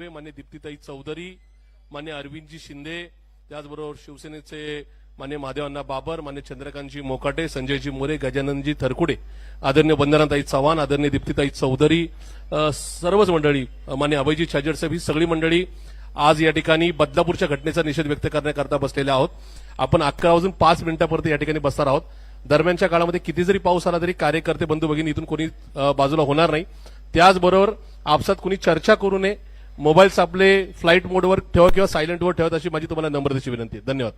मान्य दीप्तीताई चौधरी, मान्य अरविंदजी शिंदे, त्याचबरोबर शिवसेनेचे मान्य महादेवांना बाबर, मान्य चंद्रकांतजी मोकाटे, संजयजी मोरे, गजाननजी थरकुडे, आदरणीय वंदनाताई चव्हाण, आदरणीय दीप्तीताई चौधरी, सर्वच मंडळी, मान्य अभयजी छाजेड साहेब, ही सगळी मंडळी आज या ठिकाणी बदलापूरच्या घटनेचा निषेध व्यक्त करण्याकरता बसलेले आहोत. आपण 11:05 या ठिकाणी बसणार आहोत. दरम्यानच्या काळामध्ये किती जरी पाऊस आला तरी कार्यकर्ते बंधू भगिनी इथून कोणी बाजूला होणार नाही. त्याचबरोबर आपसात कोणी चर्चा करू नये. मोबाईल्स आपले फ्लाईट मोडवर ठेवा किंवा सायलेंटवर ठेवा, अशी माझी तुम्हाला नम्रतेची विनंती आहे. धन्यवाद.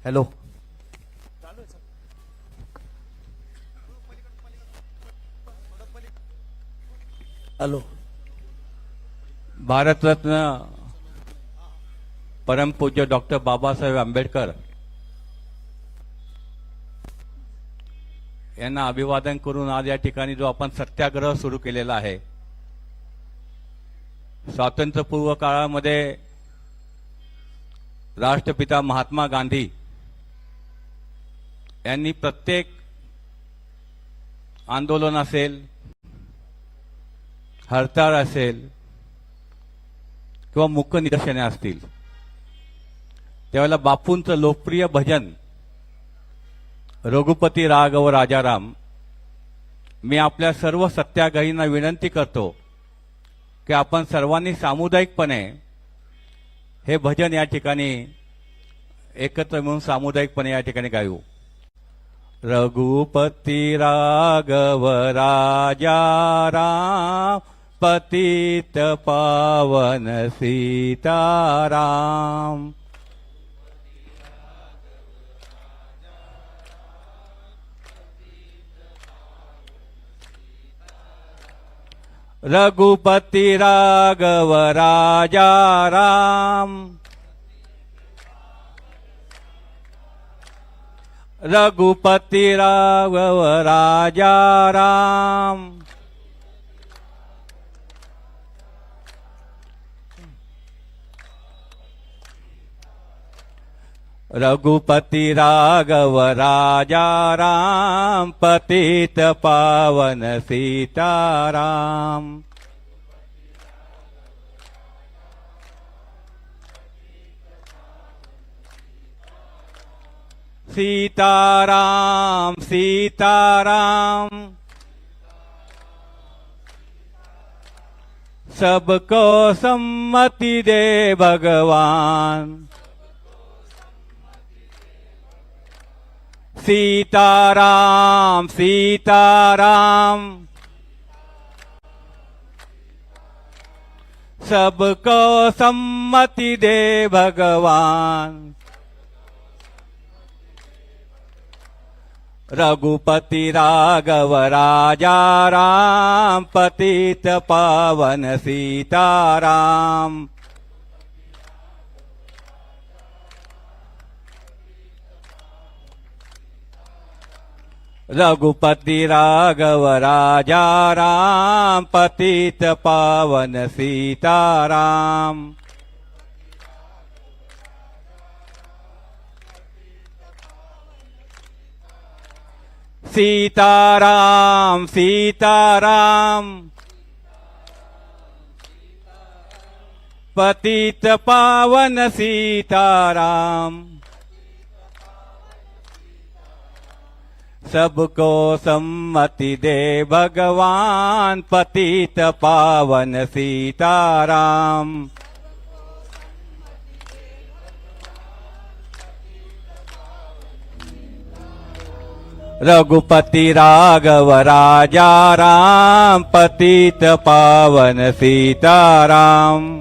हॅलो. हॅलो. भारतरत्न परमपूज्य डॉक्टर बाबासाहेब आंबेडकर यांना अभिवादन करून आज या ठिकाणी जो आपण सत्याग्रह सुरू केलेला आहे, स्वातंत्र्यपूर्व काळामध्ये राष्ट्रपिता महात्मा गांधी यांनी प्रत्येक आंदोलन असेल, हरताळ असेल किंवा मुक निदर्शने असतील, त्यावेळेला बापूंचं लोकप्रिय भजन रघुपती राघव राजाराम, मी आपल्या सर्व सत्याग्रहींना विनंती करतो की आपण सर्वांनी सामुदायिकपणे हे भजन या ठिकाणी एकत्र मिळून सामुदायिकपणे या ठिकाणी गायू. रघुपती राघव राजाराम पतित पावन सीताराम. रघुपती राघव राजाराम रघुपती राघव राजाराम. रघुपती राघव राजाराम पतित पावन सीताराम. सीताराम सीताराम सबको सम्मति दे भगवान. सीताराम सीताराम सबको सम्मति दे भगवान. रघुपति राघव राजाराम पतित पावन सीताराम. रघुपति राघव राजाराम पतित पावन सीताराम. सीताराम सीताराम पतित पावन सीताराम. सबको सम्मति दे भगवान पतित पावन सीताराम. रघुपति राघव राजाराम पतित पावन सीताराम.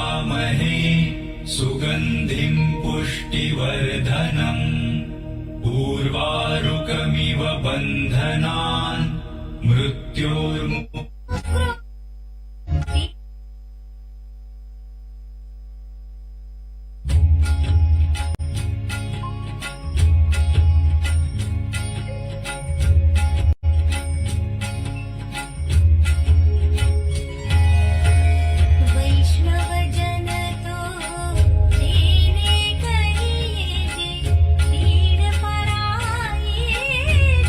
पुष्यामहे सुगन्धिं पुष्टिवर्धनम् उर्वारुकमिव बन्धनान् मृत्योर्मुक्ति वैष्णवजन तो तेने कहिए जे पीड़ पराई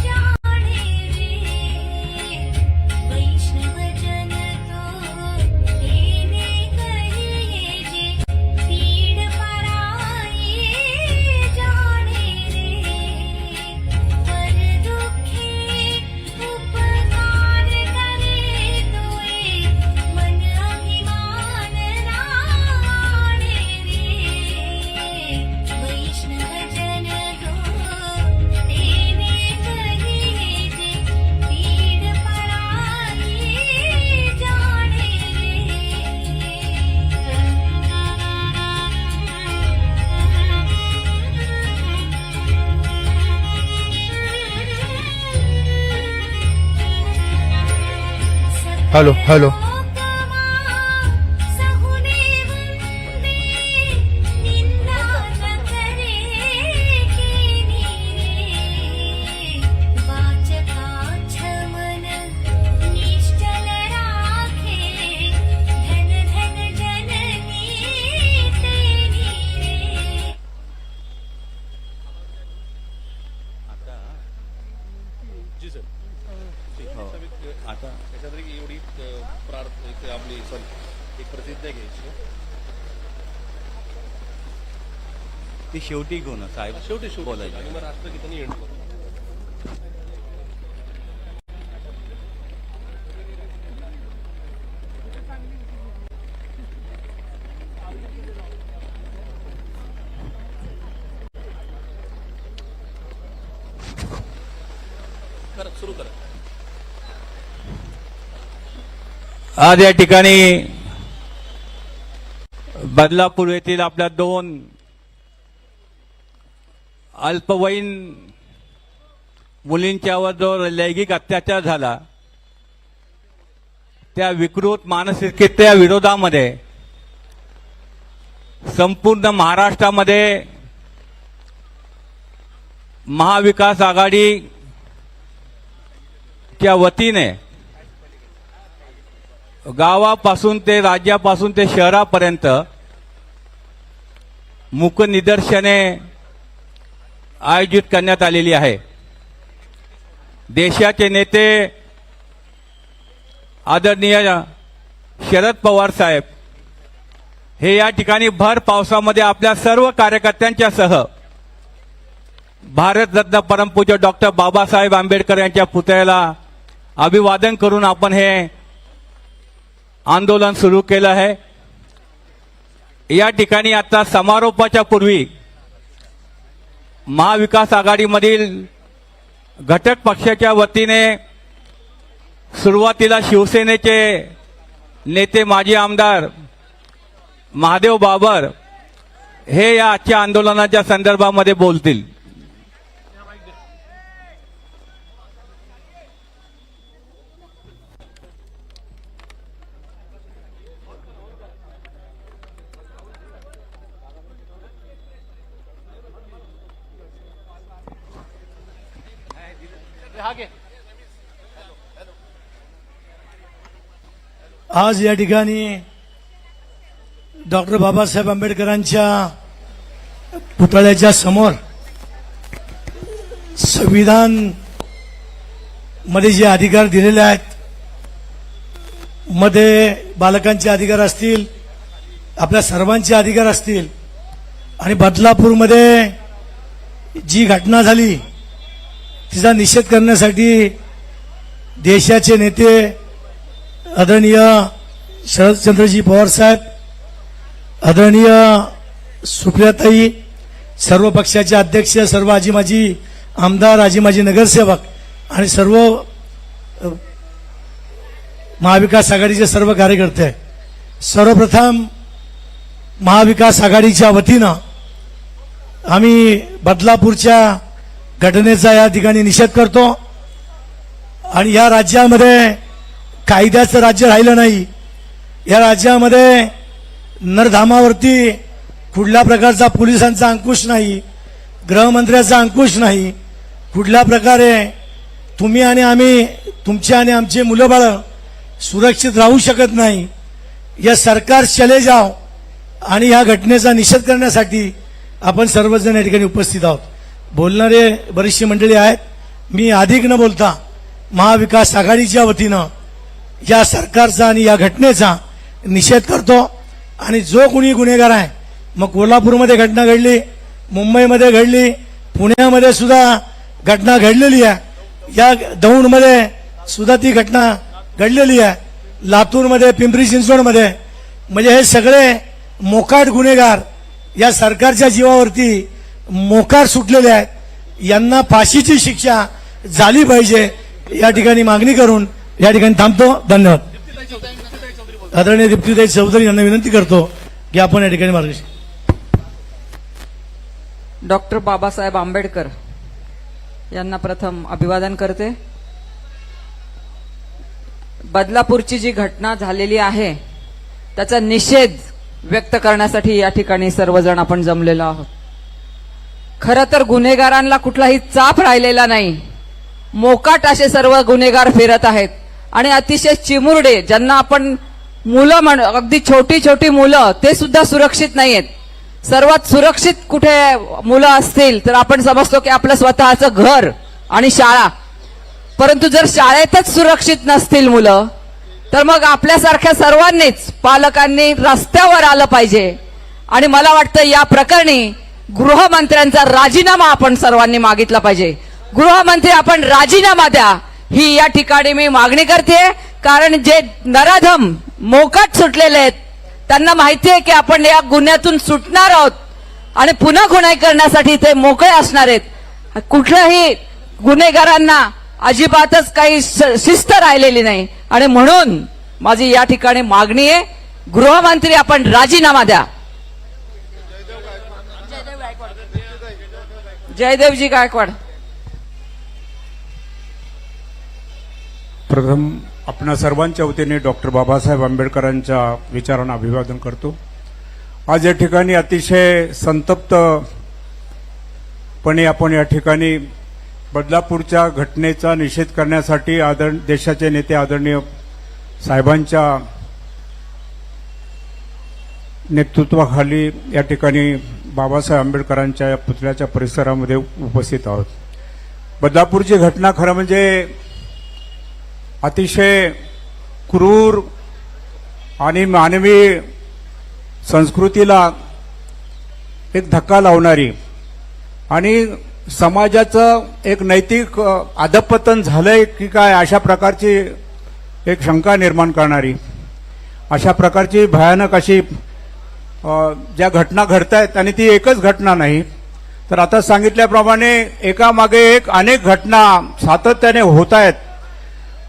जाने रे। वैष्णवजन तो तेने कहिए जे पीड़ पराई जाने रे। पर दुखे उपकार करे तोए मन अभिमान राणे रे। वैष्णवजन तो तेने कहिए जे पीड़ पराई जाने रे। हॅलो हॅलो सहुने वंदे निंदा न करे कीनी रे। वाचका छमन निश्चल राखे धन धन जननी तेनी रे। जी सर आता त्याच्यात एवढी आपली एक प्रसिद्ध घ्यायची ती शेवटी घेऊ ना साहेब, शेवटी बोलायचं. आणि मग राष्ट्रगीतानी एंड करू. करा, सुरू करा. आज या ठिकाणी बदलापूर येथील आपल्या 2 अल्पवयीन मुलींच्यावर जो लैंगिक अत्याचार झाला त्या विकृत मानसिकतेच्या विरोधामध्ये संपूर्ण महाराष्ट्रामध्ये महाविकास आघाडीच्या वतीने गावापासून ते राज्यापासून ते शहरापर्यंत मूक निदर्शने आयोजित करण्यात आलेली आहे. देशाचे नेते आदरणीय शरद पवार साहेब हे या ठिकाणी भर पावसामध्ये आपल्या सर्व कार्यकर्त्यांच्या सह भारतरत्न परमपूज्य डॉक्टर बाबासाहेब आंबेडकर यांच्या पुतळ्याला अभिवादन करून आपण हे आंदोलन सुरू केलं आहे. या ठिकाणी आता समारोपाच्या पूर्वी महाविकास आघाडीमधील घटक पक्षाच्या वतीने सुरुवातीला शिवसेनेचे नेते माजी आमदार महादेव बाबर हे या आजच्या आंदोलनाच्या संदर्भामध्ये बोलतील. आज या ठिकाणी डॉक्टर बाबासाहेब आंबेडकरांच्या पुतळ्याच्या समोर संविधान मध्ये जे अधिकार दिलेले आहेत, मध्ये बालकांचे अधिकार असतील, आपल्या सर्वांचे अधिकार असतील, आणि बदलापूरमध्ये जी घटना झाली तिचा निषेध करण्यासाठी देशाचे नेते आदरणीय शरदचंद्रजी पवार साहेब, आदरणीय सुप्रियाताई, सर्व पक्षाचे अध्यक्ष, सर्व आजी माजी आमदार, आजी माजी नगरसेवक आणि सर्व महाविकास आघाडीचे सर्व कार्यकर्ते, सर्वप्रथम महाविकास आघाडीच्या वतीनं आम्ही बदलापूरच्या घटनेचा या ठिकाणी निषेध करतो आणि या राज्यामध्ये कायद्याचं राज्य राहिलं नाही. या राज्यामध्ये नरधामावरती कुठल्या प्रकारचा पोलिसांचा अंकुश नाही, गृहमंत्र्याचा अंकुश नाही. कुठल्या प्रकारे तुम्ही आणि आम्ही, तुमची आणि आमची मुलं बाळं सुरक्षित राहू शकत नाही. या सरकार चले जाव आणि या घटनेचा निषेध करण्यासाठी आपण सर्वजण या ठिकाणी उपस्थित आहोत. बोलणारे बरीचशी मंडळी आहेत. मी अधिक न बोलता महाविकास आघाडीच्या वतीनं या सरकारचा आणि या घटनेचा निषेध करतो आणि जो कोणी गुन्हेगार आहे, मग कोल्हापूरमध्ये घटना घडली, मुंबईमध्ये घडली, पुण्यामध्ये सुद्धा घटना घडलेली आहे, या दौंडमध्ये सुद्धा ती घटना घडलेली आहे, लातूरमध्ये, पिंपरी चिंचवडमध्ये, म्हणजे हे सगळे मोकाट गुन्हेगार या सरकारच्या जीवावरती मोकार सुटलेले आहेत. यांना फाशीची शिक्षा झाली पाहिजे या ठिकाणी मागणी करून या ठिकाणी थांबतो. धन्यवाद. आदरणीय दीप्तीताई चौधरी यांना विनंती करतो की आपण या ठिकाणी मार्गदर्शन. डॉक्टर बाबासाहेब आंबेडकर यांना प्रथम अभिवादन करते. बदलापूरची जी घटना झालेली आहे त्याचा निषेध व्यक्त करण्यासाठी या ठिकाणी सर्वजण आपण जमलेलो आहोत. खरं तर गुन्हेगारांना कुठलाही चाप राहिलेला नाही. मोकाट असे सर्व गुन्हेगार फिरत आहेत आणि अतिशय चिमुरडे, ज्यांना आपण मुलं अगदी छोटी छोटी मुलं, ते सुद्धा सुरक्षित नाहीयेत. सर्वात सुरक्षित कुठे मुलं असतील तर आपण समजतो की आपलं स्वतःचं घर आणि शाळा. परंतु जर शाळेतच सुरक्षित नसतील मुलं तर मग आपल्यासारख्या सर्वांनीच, पालकांनी रस्त्यावर आलं पाहिजे. आणि मला वाटतं या प्रकरणी गृहमंत्र्यांचा राजीनामा आपण सर्वांनी मागितला पाहिजे. गृहमंत्री, आपण राजीनामा द्या, ही या ठिकाणी मी मागणी करते. कारण जे नराधम मोकाट सुटलेले आहेत त्यांना माहिती आहे की आपण या गुन्ह्यातून सुटणार आहोत आणि पुन्हा गुन्हे करण्यासाठी ते मोकळे असणार आहेत. कुठल्याही गुन्हेगारांना अजिबातच काही शिस्त राहिलेली नाही आणि म्हणून माझी या ठिकाणी मागणी आहे, गृहमंत्री आपण राजीनामा द्या. जयदेवजी गायकवाड. प्रथम आपणा सर्वांच्या वतीने डॉक्टर बाबासाहेब आंबेडकरांच्या विचारांना अभिवादन करतो. आज या ठिकाणी अतिशय संतप्तपणे आपण या ठिकाणी बदलापूरच्या घटनेचा निषेध करण्यासाठी देशाचे नेते आदरणीय साहेबांच्या नेतृत्वाखाली या ठिकाणी बाबासाहेब आंबेडकरांच्या या पुतळ्याच्या परिसरामध्ये उपस्थित आहोत. बदलापूरची घटना खरं म्हणजे अतिशय क्रूर आणि मानवी संस्कृतीला एक धक्का लावणारी आणि समाजाचं एक नैतिक अधपतन झालंय की काय अशा प्रकारची एक शंका निर्माण करणारी, अशा प्रकारची भयानक अशी ज्या घटना घडतायत. आणि ती एकच घटना नाही तर आता सांगितल्याप्रमाणे एकामागे एक अनेक घटना सातत्याने होत आहेत.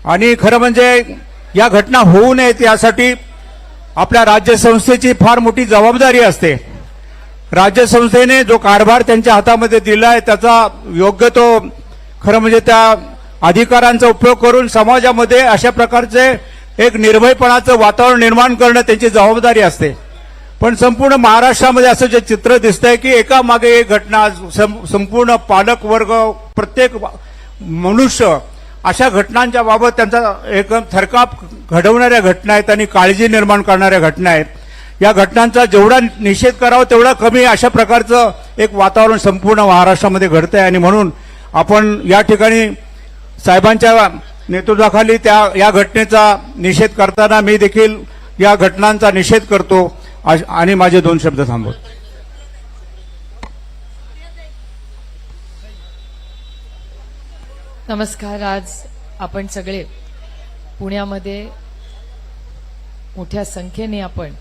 आणि खरं म्हणजे या घटना होऊ नयेत यासाठी आपल्या राज्यसंस्थेची फार मोठी जबाबदारी असते. राज्यसंस्थेने जो कारभार त्यांच्या हातामध्ये दिलाय त्याचा योग्य तो खरं म्हणजे त्या अधिकारांचा उपयोग करून समाजामध्ये अशा प्रकारचे एक निर्भयपणाचं वातावरण निर्माण करणं त्यांची जबाबदारी असते. पण संपूर्ण महाराष्ट्रामध्ये असं जे चित्र दिसतंय की एकामागे एक घटना, संपूर्ण पालक वर्ग, प्रत्येक मनुष्य अशा घटनांच्या बाबत त्यांचा एक थरकाप घडवणाऱ्या घटना आहेत आणि काळजी निर्माण करणाऱ्या घटना आहेत. या घटनांचा जेवढा निषेध करावा तेवढा कमी अशा प्रकारचं एक वातावरण संपूर्ण महाराष्ट्रामध्ये घडतंय. आणि म्हणून आपण या ठिकाणी साहेबांच्या नेतृत्वाखाली या घटनेचा निषेध करताना मी देखील या घटनांचा निषेध करतो आणि माझे 2 शब्द थांबवतो. नमस्कार. आज आपण सगळे पुण्यामध्ये मोठ्या संख्येने आपण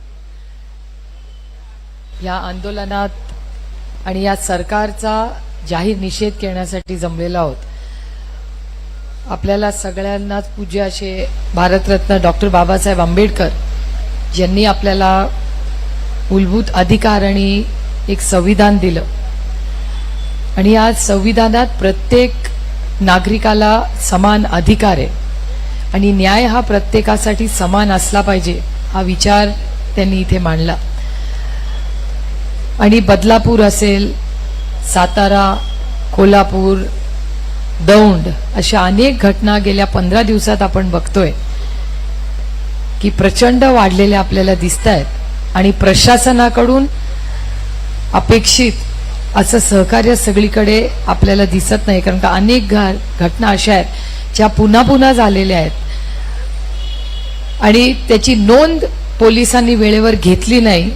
या आंदोलनात आणि या सरकारचा जाहीर निषेध करण्यासाठी जमलेलो आहोत. आपल्याला सगळ्यांनाच पूज्य असे भारतरत्न डॉक्टर बाबासाहेब आंबेडकर यांनी आपल्याला मूलभूत अधिकार आणि एक संविधान दिलं आणि या संविधानात प्रत्येक नागरिकाला समान अधिकार आहे आणि न्याय हा प्रत्येकासाठी समान असला पाहिजे हा विचार त्यांनी इथे मांडला. आणि बदलापूर असेल, सातारा, कोल्हापूर, दौंड अशा अनेक घटना गेल्या 15 दिवसात आपण बघतोय की प्रचंड वाढलेल्या आपल्याला दिसत आहेत आणि प्रशासनाकडून अपेक्षित असं सहकार्य सगळीकडे आपल्याला दिसत नाही. कारण का अनेक घटना अशा आहेत ज्या पुन्हा पुन्हा झालेल्या आहेत आणि त्याची नोंद पोलिसांनी वेळेवर घेतली नाही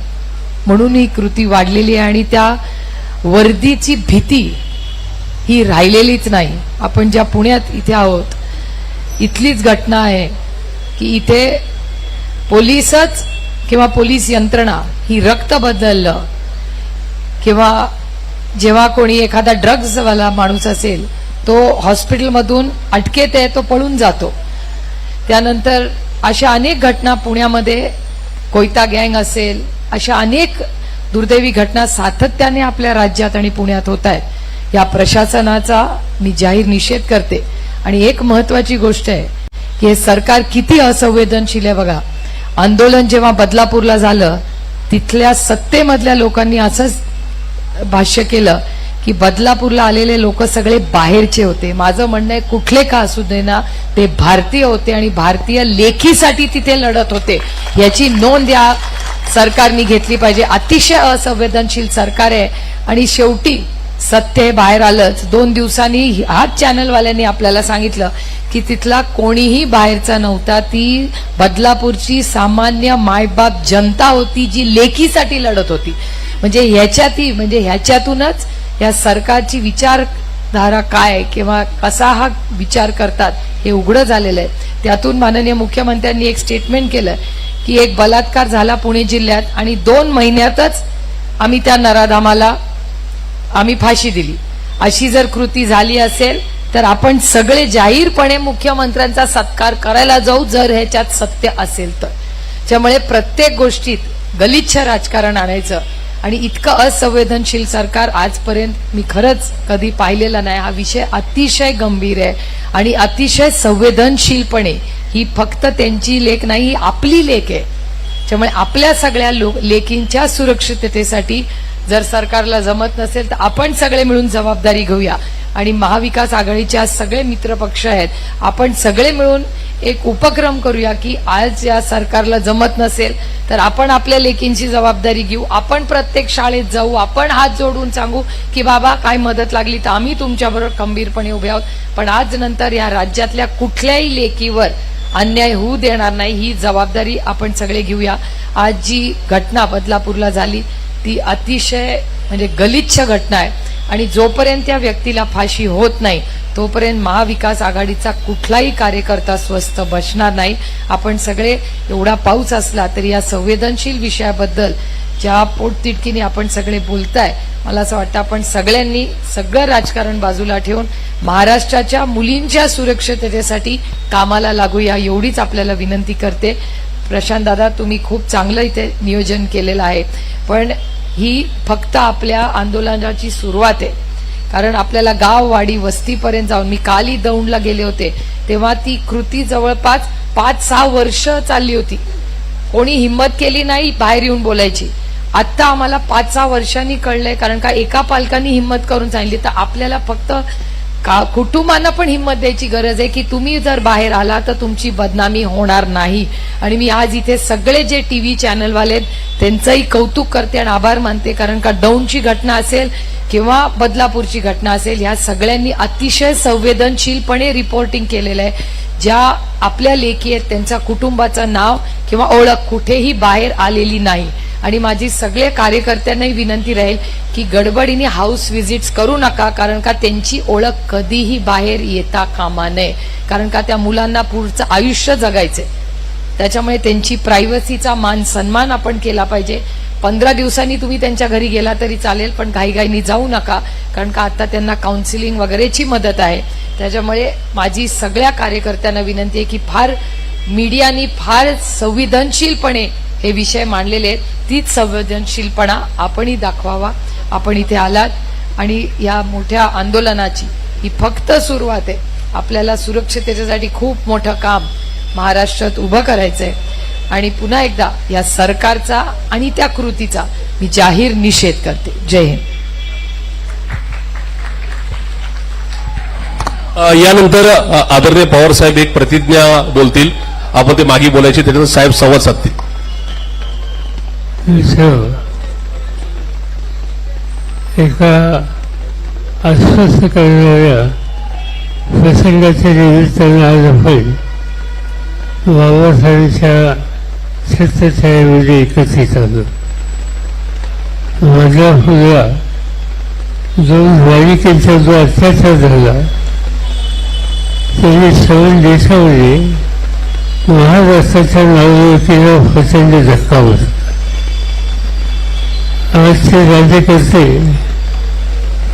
म्हणून ही कृती वाढलेली आहे आणि त्या वर्दीची भीती ही राहिलेलीच नाही. आपण ज्या पुण्यात इथे आहोत इथलीच घटना आहे की इथे पोलीसच किंवा पोलीस यंत्रणा ही रक्त बदललं किंवा जेव्हा कोणी एखादा ड्रग्जवाला माणूस असेल तो हॉस्पिटलमधून अटकेत आहे तो पळून जातो. त्यानंतर अशा अनेक घटना पुण्यामध्ये कोयता गँग असेल अशा अनेक दुर्दैवी घटना सातत्याने आपल्या राज्यात आणि पुण्यात होत आहेत. या प्रशासनाचा मी जाहीर निषेध करते. आणि एक महत्वाची गोष्ट आहे की हे सरकार किती असंवेदनशील आहे बघा. आंदोलन जेव्हा बदलापूरला झालं तिथल्या सत्तेमधल्या लोकांनी असंच भाष्य केलं की बदलापूरला आलेले लोक सगळे बाहेरचे होते. माझं म्हणणं आहे कुठले का असू दे ना ते भारतीय होते आणि भारतीय लेखीसाठी तिथे लढत होते. याची नोंद या सरकारने घेतली पाहिजे. अतिशय असंवेदनशील सरकार आहे आणि शेवटी सत्य बाहेर आलंच. 2 दिवसांनी हाच चॅनलवाल्यांनी आपल्याला सांगितलं की तिथला कोणीही बाहेरचा नव्हता. ती बदलापूरची सामान्य मायबाप जनता होती जी लेखीसाठी लढत होती. म्हणजे ह्याच्यातूनच या सरकारची विचारधारा काय किंवा कसा हा विचार करतात हे उघडं झालेलं आहे. त्यातून माननीय मुख्यमंत्र्यांनी एक स्टेटमेंट केलं की एक बलात्कार झाला पुणे जिल्ह्यात आणि 2 महिन्यातच आम्ही त्या नराधामाला आम्ही फाशी दिली. अशी जर कृती झाली असेल तर आपण सगळे जाहीरपणे मुख्यमंत्र्यांचा सत्कार करायला जाऊ जर ह्याच्यात सत्य असेल तर. त्यामुळे प्रत्येक गोष्टीत गलिच्छ राजकारण आणायचं आणि इतकं असंवेदनशील सरकार आजपर्यंत मी खरंच कधी पाहिलेला नाही. हा विषय अतिशय गंभीर आहे आणि अतिशय संवेदनशीलपणे ही फक्त त्यांची लेख नाही ही आपली लेख आहे. त्यामुळे आपल्या सगळ्या लेकींच्या सुरक्षिततेसाठी जर सरकारला जमत नसेल तर आपण सगळे मिळून जबाबदारी घेऊया. आणि महाविकास आघाडीचे आज सगळे मित्रपक्ष आहेत आपण सगळे मिळून एक उपक्रम करूया की आज या सरकारला जमत नसेल तर आपण आपल्या लेकींची जबाबदारी घेऊ. आपण प्रत्येक शाळेत जाऊ. आपण हात जोडून सांगू की बाबा काय मदत लागली तर आम्ही तुमच्याबरोबर खंबीरपणे उभे आहोत. पण आज नंतर या राज्यातल्या कुठल्याही लेकीवर अन्याय होऊ देणार नाही ही जबाबदारी आपण सगळे घेऊया. आज जी घटना बदलापूरला झाली ती अतिशय म्हणजे गलिच्छ घटना आहे आणि जोपर्यंत त्या व्यक्तीला फाशी होत नाही तोपर्यंत महाविकास आघाडीचा कुठलाही कार्यकर्ता स्वस्थ बसणार नाही. आपण सगळे एवढा पाऊस असला तरी या संवेदनशील विषयाबद्दल ज्या पोटतिडकीने आपण सगळे बोलताय मला असं वाटतं आपण सगळ्यांनी सगळं राजकारण बाजूला ठेवून महाराष्ट्राच्या मुलींच्या सुरक्षिततेसाठी कामाला लागूया एवढीच आपल्याला विनंती करते. प्रशांत दादा तुम्ही खूप चांगलं इथे नियोजन केलेलं आहे पण ही फक्त आपल्या आंदोलनाची सुरुवात आहे. कारण आपल्याला गाव वाडी वस्तीपर्यंत जाऊन मी कालही दौंडला गेले होते तेव्हा ती कृती जवळपास 5-6 वर्ष चालली होती. कोणी हिंमत केली नाही बाहेर येऊन बोलायची. आता आम्हाला 5-6 वर्षांनी कळलंय कारण का एका पालकांनी हिंमत करून सांगितली. तर आपल्याला फक्त कुटुंबांना पण हिंमत द्यायची गरज आहे की तुम्ही जर बाहेर आला तर तुमची बदनामी होणार नाही. आणि मी आज इथे सगळे जे टीव्ही चॅनलवाले आहेत त्यांचंही कौतुक करते आणि आभार मानते कारण का दौंडची घटना असेल किंवा बदलापूरची घटना असेल ह्या सगळ्यांनी अतिशय संवेदनशीलपणे रिपोर्टिंग केलेलं आहे. ज्या आपल्या लेखी आहेत त्यांच्या कुटुंबाचं नाव किंवा ओळख कुठेही बाहेर आलेली नाही. आणि माझी सगळ्या कार्यकर्त्यांनाही विनंती राहील की गडबडीने हाऊस व्हिजिट्स करू नका कारण का त्यांची ओळख कधीही बाहेर येता कामा नये. कारण का त्या मुलांना पुढचं आयुष्य जगायचंय त्याच्यामुळे त्यांची प्रायव्हसीचा मान सन्मान आपण केला पाहिजे. 15 दिवसांनी तुम्ही त्यांच्या घरी गेला तरी चालेल पण घाईघाईनी जाऊ नका कारण का आता त्यांना काउन्सिलिंग वगैरेची मदत आहे. त्याच्यामुळे माझी सगळ्या कार्यकर्त्यांना विनंती आहे की मीडियानी फार संवेदनशीलपणे हे विषय मांडलेले आहेत, तीच संवेदनशीलपणा आपणही दाखवावा. आपण इथे आलात आणि या मोठ्या आंदोलनाची ही फक्त सुरुवात आहे. आपल्याला सुरक्षिततेसाठी खूप मोठं काम महाराष्ट्रात उभं करायचंय आणि पुन्हा एकदा या सरकारचा आणि त्या कृतीचा मी जाहीर निषेध करते. जय हिंद. यानंतर आदरणीय पवार साहेब एक प्रतिज्ञा बोलतील. आपण ते मागे बोलायचे, त्याच्यानंतर साहेब संवाद साधतील. एका अस्वस्थ करणाऱ्या प्रसंगाच्या निमित्तानं आज आपण बाबासाहेबांच्या छत्रछायेमध्ये एकत्रित आलो. माझ्या मुलगा जो बालिकेचा जो अत्याचार झाला त्यांनी सगळ्या देशामध्ये महाराष्ट्राच्या नागरिकांना प्रचंड धक्का बसला. आजचे राज्यकर्ते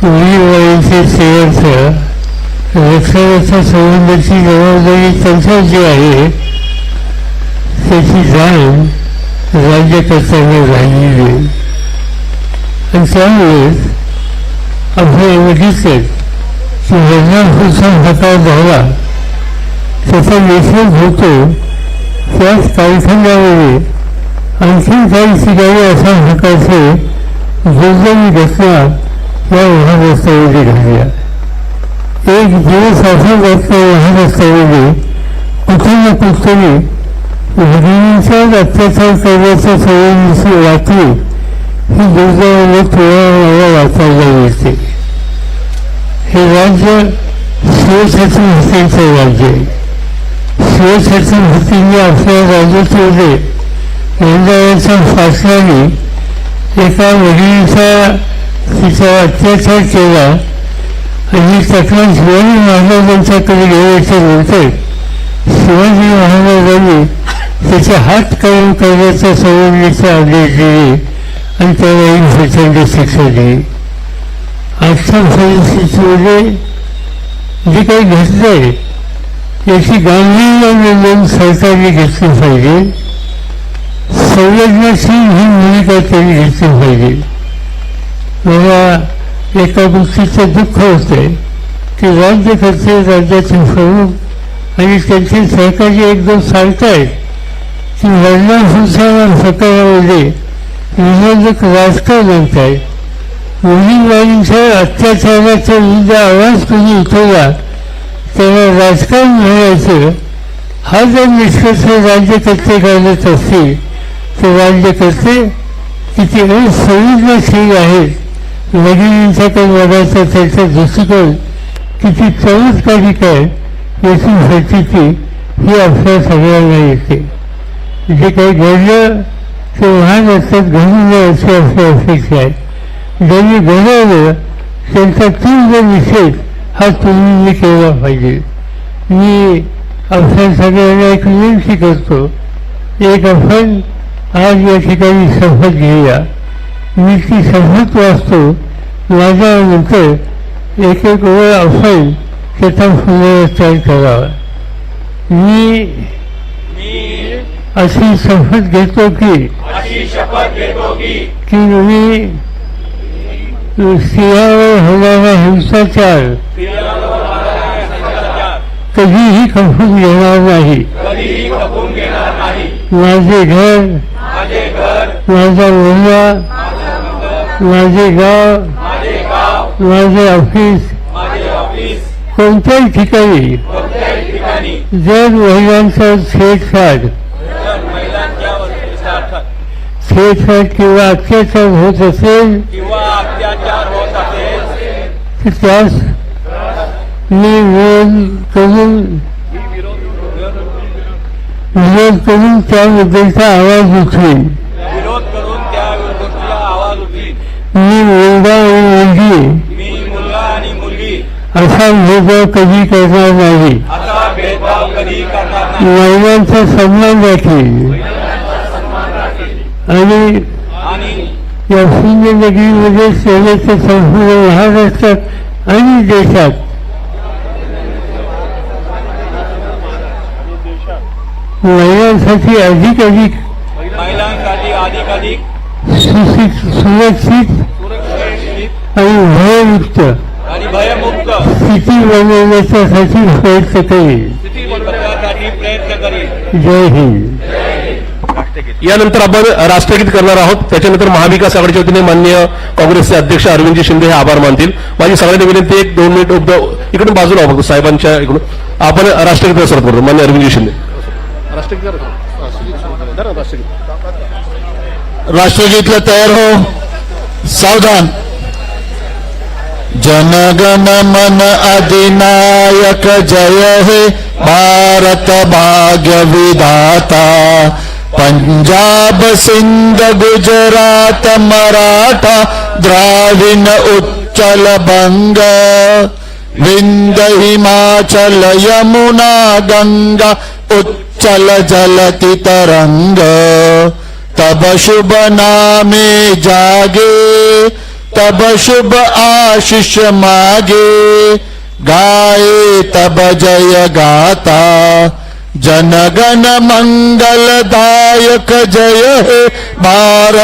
मुलीबाईंचे सेवांचं रक्षणाच्या संबंधाची जबाबदारी त्यांच्यावर जी आहे त्याची जाण राज्यकर्त्यांना झालेली आहे. आणि त्यामुळेच आपण बघितलं की वडिलांपासून हकार झाला त्याचा निषेध होतो. त्याच कारखान्यामध्ये आणखी काही ठिकाणी अशा प्रकारचे दुर्दैवी घटना या महाराष्ट्रामध्ये घडल्या. एक दिवस असा घटना महाराष्ट्रामध्ये कुठे ना कुठेतरी मुलींच्याच अत्याचार करण्याच्या सवयीची वाटली ही दुर्दैवाने थोड्या वाचायला मिळते. हे राज्य शिवछत्रपतींचं राज्य आहे. शिवछत्रपतींनी आपल्या राज्यामध्ये यंदाच्या शासनाने एका मुलीचा तिचा अत्याचार केला आणि तक्रार शिवाजी महाराजांच्याकडे गेल्याच्या नंतर शिवाजी महाराजांनी त्याचे हात कायम करण्याच्या संबंधीचे आदेश दिले आणि त्याला एक प्रचंड शिक्षा दिली. आजच्या परिस्थितीमध्ये जे काही घडलंय याची गांभीर्याने सरकारने घेतली पाहिजे. संवेदनशील ही भूमिका त्यांनी घेतली पाहिजे. मला एका गोष्टीचं दुःख होतंय की राज्यकर्ते, राज्याचे प्रमुख आणि त्यांचे सहकारी एकदम सांगतायत की वडिलांपासून प्रकारामध्ये विरोधक राजकारण आणतायत. मुलीबाईंच्या अत्याचाराच्या विरुद्ध आवाज कोणी उठवला त्याला राजकारण म्हणायचं हा जर निष्कर्ष राज्यकर्ते काढत असतील तर राज्यकर्ते किती असंवेदनशील आहेत. वडिलांच्याकडे बघायचा त्याचा दृष्टिकोन किती चमत्कारिक आहे याची प्रचिती ही आपल्या सगळ्यांना येते. जे काही घडलं ते महाराष्ट्रात घडू नये अशी आपली अपेक्षा आहे. ज्यांनी घडवलं त्यांचा तीव्र निषेध हा तुम्ही केला पाहिजे. मी आपल्या सगळ्यांना एक विनंती करतो, एक आपण आज या ठिकाणी शपथ घेऊया. मी ती शपथ वाचतो, माझ्यानंतर एक एक वेळ आपण त्याचा पुनरुच्चार करावा. मी अशी शपथ घेतो की मी स्त्रियांवर होणारा हिंसाचार कधीही खपून घेणार नाही. माझे घर, माझा मुलगा, माझे गाव, माझे ऑफिस, कोणत्याही ठिकाणी जर महिलांचा छेडछाड किंवा अत्याचार होत असेल तर त्यास मी विरोध करून त्याबद्दलचा आवाज उठवेन. मी मुलगा आणि मुलगी असा भेदभाव कधी करणार नाही. महिलांचा सन्मान राखील आणि या शून्यनगरीमध्ये सेवेचे संपूर्ण महाराष्ट्रात आणि देशात महिलांसाठी अधिक अधिकाधिक सुरक्षित आणि भयमुक्त आणि भयमुक्त स्थिती बनवण्यासाठी प्रयत्न करेल. बनवण्यासाठी प्रयत्न करील. जय हिंद. यानंतर आपण राष्ट्रगीत करणार आहोत. त्याच्यानंतर महाविकास आघाडीच्या वतीने माननीय काँग्रेसचे अध्यक्ष अरविंदजी शिंदे हे आभार मानतील. माझी सगळ्यांनी विनंती, 1-2 मिनिट इकडून बाजूला हो साहेबांच्या इकडून आपण राष्ट्रगीत सुरुवात करतो. माननीय अरविंदजी शिंदे राष्ट्रगीतला तयार हो. सावधान. जनगण मन अधिनायक जय हे भारत भाग्य विधाता. पंजाब सिंध गुजरात मराठा द्राविड उच्चल बंग. विंध्य हिमाचल यमुना गंगा उच्चल जलति तरंग. तब शुभ नामे जागे तब शुभ आशीष मागे. गाए तब जय गाता. जनगण मंगलदायक जय हे भारत